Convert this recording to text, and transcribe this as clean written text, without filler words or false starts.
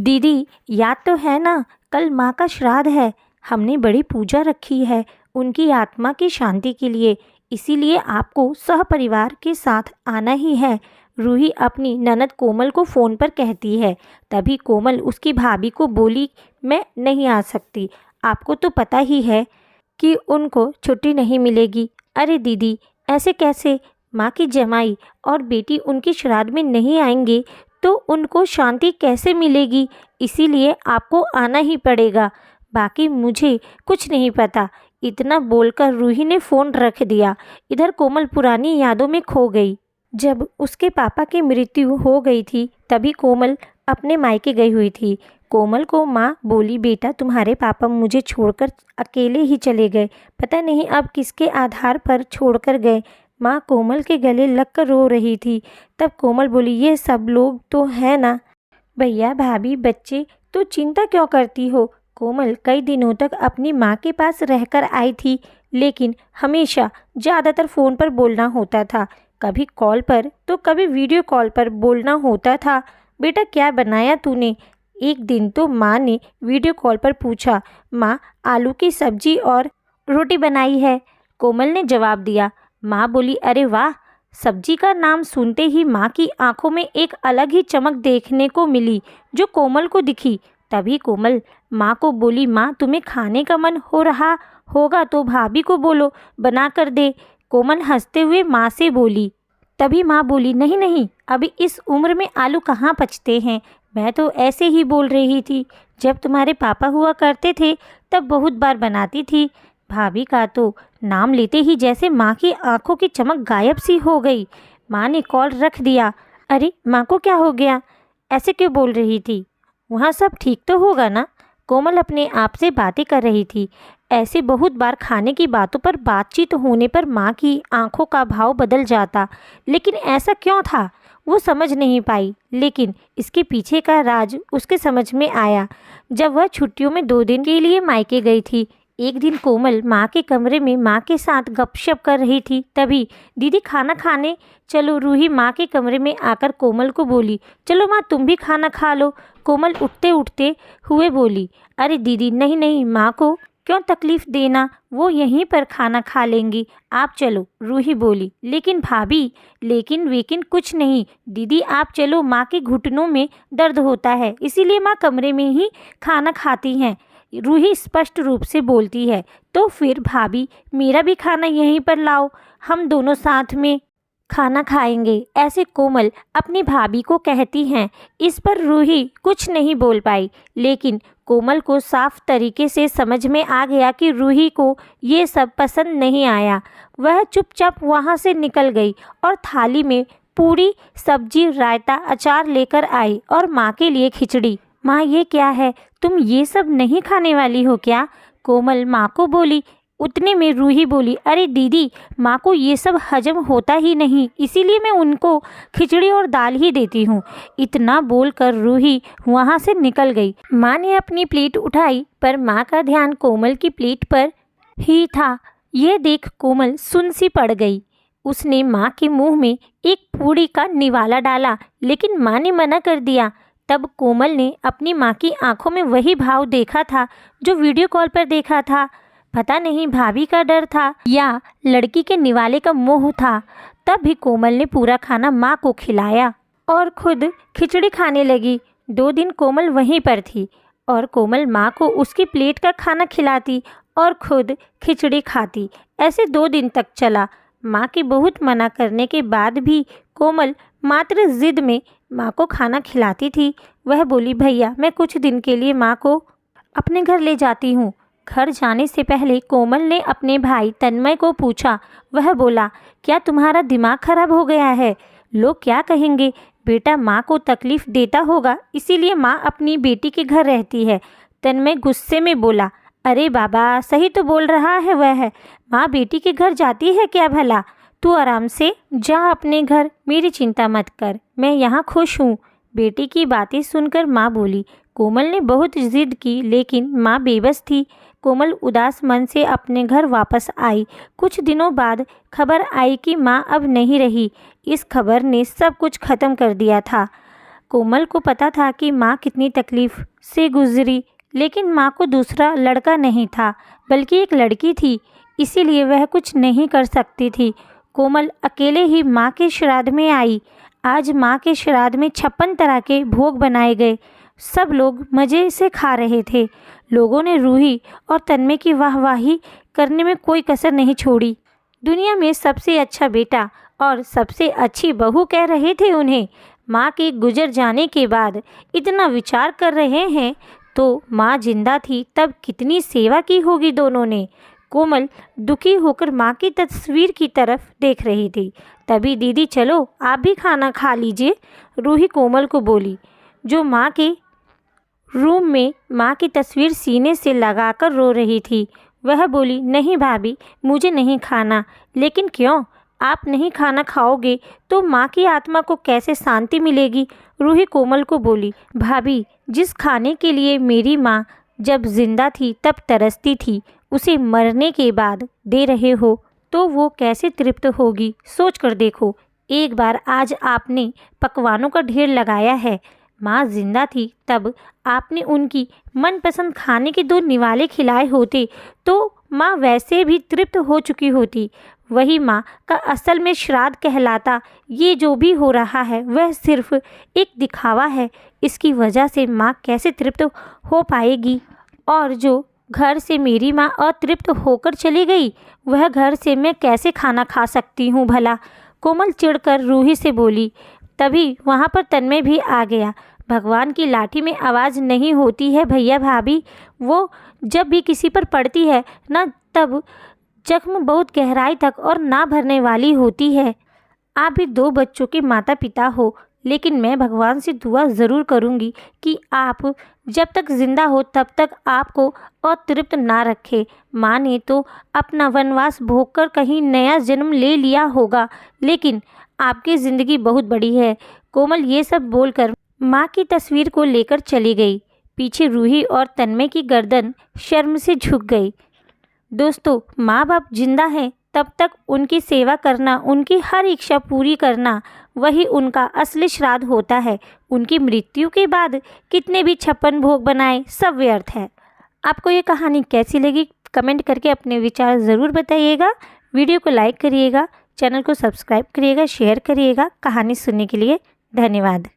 दीदी, याद तो है ना, कल माँ का श्राद्ध है। हमने बड़ी पूजा रखी है उनकी आत्मा की शांति के लिए, इसीलिए आपको सहपरिवार के साथ आना ही है। रूही अपनी ननद कोमल को फ़ोन पर कहती है। तभी कोमल उसकी भाभी को बोली, मैं नहीं आ सकती, आपको तो पता ही है कि उनको छुट्टी नहीं मिलेगी। अरे दीदी, ऐसे कैसे? माँ की जमाई और बेटी उनके श्राद्ध में नहीं आएंगे तो उनको शांति कैसे मिलेगी? इसीलिए आपको आना ही पड़ेगा, बाकी मुझे कुछ नहीं पता। इतना बोलकर रूही ने फ़ोन रख दिया। इधर कोमल पुरानी यादों में खो गई। जब उसके पापा की मृत्यु हो गई थी तभी कोमल अपने मायके गई हुई थी। कोमल को माँ बोली, बेटा तुम्हारे पापा मुझे छोड़कर अकेले ही चले गए, पता नहीं अब किसके आधार पर छोड़कर गए। माँ कोमल के गले लगकर रो रही थी। तब कोमल बोली, ये सब लोग तो है ना, भैया भाभी बच्चे, तो चिंता क्यों करती हो? कोमल कई दिनों तक अपनी माँ के पास रहकर आई थी, लेकिन हमेशा ज़्यादातर फ़ोन पर बोलना होता था, कभी कॉल पर तो कभी वीडियो कॉल पर बोलना होता था। बेटा क्या बनाया तूने? एक दिन तो माँ ने वीडियो कॉल पर पूछा, माँ आलू की सब्जी और रोटी बनाई है। कोमल ने जवाब दिया। माँ बोली, अरे वाह। सब्जी का नाम सुनते ही माँ की आंखों में एक अलग ही चमक देखने को मिली जो कोमल को दिखी। तभी कोमल माँ को बोली, माँ तुम्हें खाने का मन हो रहा होगा तो भाभी को बोलो बना कर दे। कोमल हंसते हुए माँ से बोली। तभी माँ बोली, नहीं नहीं, अभी इस उम्र में आलू कहाँ पचते हैं, मैं तो ऐसे ही बोल रही थी। जब तुम्हारे पापा हुआ करते थे तब बहुत बार बनाती थी। भाभी का तो नाम लेते ही जैसे माँ की आंखों की चमक गायब सी हो गई। माँ ने कॉल रख दिया। अरे माँ को क्या हो गया, ऐसे क्यों बोल रही थी? वहाँ सब ठीक तो होगा ना? कोमल अपने आप से बातें कर रही थी। ऐसे बहुत बार खाने की बातों पर बातचीत होने पर माँ की आंखों का भाव बदल जाता, लेकिन ऐसा क्यों था वो समझ नहीं पाई। लेकिन इसके पीछे का राज उसके समझ में आया जब वह छुट्टियों में 2 दिन के लिए मायके गई थी। एक दिन कोमल माँ के कमरे में माँ के साथ गपशप कर रही थी। तभी दीदी खाना खाने चलो। रूही माँ के कमरे में आकर कोमल को बोली, चलो माँ तुम भी खाना खा लो। कोमल उठते उठते हुए बोली, अरे दीदी नहीं नहीं, माँ को क्यों तकलीफ़ देना, वो यहीं पर खाना खा लेंगी, आप चलो। रूही बोली, लेकिन भाभी, लेकिन वेकिन कुछ नहीं दीदी, आप चलो, माँ के घुटनों में दर्द होता है इसीलिए माँ कमरे में ही खाना खाती हैं। रूही स्पष्ट रूप से बोलती है। तो फिर भाभी मेरा भी खाना यहीं पर लाओ, हम दोनों साथ में खाना खाएंगे, ऐसे कोमल अपनी भाभी को कहती हैं। इस पर रूही कुछ नहीं बोल पाई, लेकिन कोमल को साफ तरीके से समझ में आ गया कि रूही को ये सब पसंद नहीं आया। वह चुपचाप वहाँ से निकल गई और थाली में पूरी सब्जी, रायता, अचार लेकर आई और माँ के लिए खिचड़ी। माँ ये क्या है, तुम ये सब नहीं खाने वाली हो क्या? कोमल माँ को बोली। उतने में रूही बोली, अरे दीदी, माँ को ये सब हजम होता ही नहीं, इसीलिए मैं उनको खिचड़ी और दाल ही देती हूँ। इतना बोलकर रूही वहाँ से निकल गई। माँ ने अपनी प्लेट उठाई पर माँ का ध्यान कोमल की प्लेट पर ही था। ये देख कोमल सुन सी पड़ गई। उसने माँ के मुंह में एक पूड़ी का निवाला डाला, लेकिन माँ ने मना कर दिया। तब कोमल ने अपनी माँ की आंखों में वही भाव देखा था जो वीडियो कॉल पर देखा था। पता नहीं भाभी का डर था या लड़की के निवाले का मोह था। तब भी कोमल ने पूरा खाना माँ को खिलाया और खुद खिचड़ी खाने लगी। 2 दिन कोमल वहीं पर थी और कोमल माँ को उसकी प्लेट का खाना खिलाती और खुद खिचड़ी खाती। ऐसे 2 दिन तक चला। माँ के बहुत मना करने के बाद भी कोमल मात्र जिद में माँ को खाना खिलाती थी। वह बोली, भैया मैं कुछ दिन के लिए माँ को अपने घर ले जाती हूँ। घर जाने से पहले कोमल ने अपने भाई तन्मय को पूछा। वह बोला, क्या तुम्हारा दिमाग खराब हो गया है? लोग क्या कहेंगे? बेटा माँ को तकलीफ़ देता होगा इसीलिए माँ अपनी बेटी के घर रहती है। तन्मय गुस्से में बोला, अरे बाबा सही तो बोल रहा है वह, माँ बेटी के घर जाती है क्या भला? तू आराम से जा अपने घर, मेरी चिंता मत कर, मैं यहाँ खुश हूँ। बेटी की बातें सुनकर माँ बोली। कोमल ने बहुत जिद की लेकिन माँ बेबस थी। कोमल उदास मन से अपने घर वापस आई। कुछ दिनों बाद खबर आई कि माँ अब नहीं रही। इस खबर ने सब कुछ खत्म कर दिया था। कोमल को पता था कि माँ कितनी तकलीफ़ से गुजरी, लेकिन माँ को दूसरा लड़का नहीं था बल्कि एक लड़की थी, इसीलिए वह कुछ नहीं कर सकती थी। कोमल अकेले ही माँ के श्राद्ध में आई। आज माँ के श्राद्ध में 56 तरह के भोग बनाए गए। सब लोग मज़े से खा रहे थे। लोगों ने रूही और तन्मय की वाहवाही करने में कोई कसर नहीं छोड़ी। दुनिया में सबसे अच्छा बेटा और सबसे अच्छी बहू कह रहे थे उन्हें। माँ के गुजर जाने के बाद इतना विचार कर रहे हैं, तो माँ जिंदा थी तब कितनी सेवा की होगी दोनों ने। कोमल दुखी होकर माँ की तस्वीर की तरफ देख रही थी। तभी दीदी चलो आप भी खाना खा लीजिए, रूही कोमल को बोली, जो माँ के रूम में माँ की तस्वीर सीने से लगाकर रो रही थी। वह बोली, नहीं भाभी, मुझे नहीं खाना। लेकिन क्यों? आप नहीं खाना खाओगे तो माँ की आत्मा को कैसे शांति मिलेगी? रूही कोमल को बोली, भाभी, जिस खाने के लिए मेरी माँ जब जिंदा थी तब तरसती थी, उसे मरने के बाद दे रहे हो तो वो कैसे तृप्त होगी? सोच कर देखो। एक बार आज आपने पकवानों का ढेर लगाया है। माँ जिंदा थी तब आपने उनकी मनपसंद खाने के 2 निवाले खिलाए होते तो माँ वैसे भी तृप्त हो चुकी होती। वही माँ का असल में श्राद्ध कहलाता। ये जो भी हो रहा है वह सिर्फ एक दिखावा है। इसकी वजह से माँ कैसे तृप्त हो पाएगी? और जो घर से मेरी माँ अतृप्त होकर चली गई, वह घर से मैं कैसे खाना खा सकती हूँ भला? कोमल चिढ़कर रूही से बोली। तभी वहाँ पर तन्मय भी आ गया। भगवान की लाठी में आवाज़ नहीं होती है भैया भाभी, वो जब भी किसी पर पड़ती है ना, तब जख्म बहुत गहराई तक और ना भरने वाली होती है। आप भी 2 बच्चों के माता पिता हो, लेकिन मैं भगवान से दुआ ज़रूर करूँगी कि आप जब तक ज़िंदा हो तब तक आपको अतृप्त ना रखे। माँ ने तो अपना वनवास भोगकर कहीं नया जन्म ले लिया होगा, लेकिन आपकी ज़िंदगी बहुत बड़ी है। कोमल ये सब बोलकर माँ की तस्वीर को लेकर चली गई। पीछे रूही और तन्मय की गर्दन शर्म से झुक गई। दोस्तों, माँ बाप जिंदा हैं तब तक उनकी सेवा करना, उनकी हर इच्छा पूरी करना, वही उनका असली श्राद्ध होता है। उनकी मृत्यु के बाद कितने भी 56 भोग बनाए, सब व्यर्थ है। आपको ये कहानी कैसी लगी? कमेंट करके अपने विचार ज़रूर बताइएगा। वीडियो को लाइक करिएगा, चैनल को सब्सक्राइब करिएगा, शेयर करिएगा। कहानी सुनने के लिए धन्यवाद।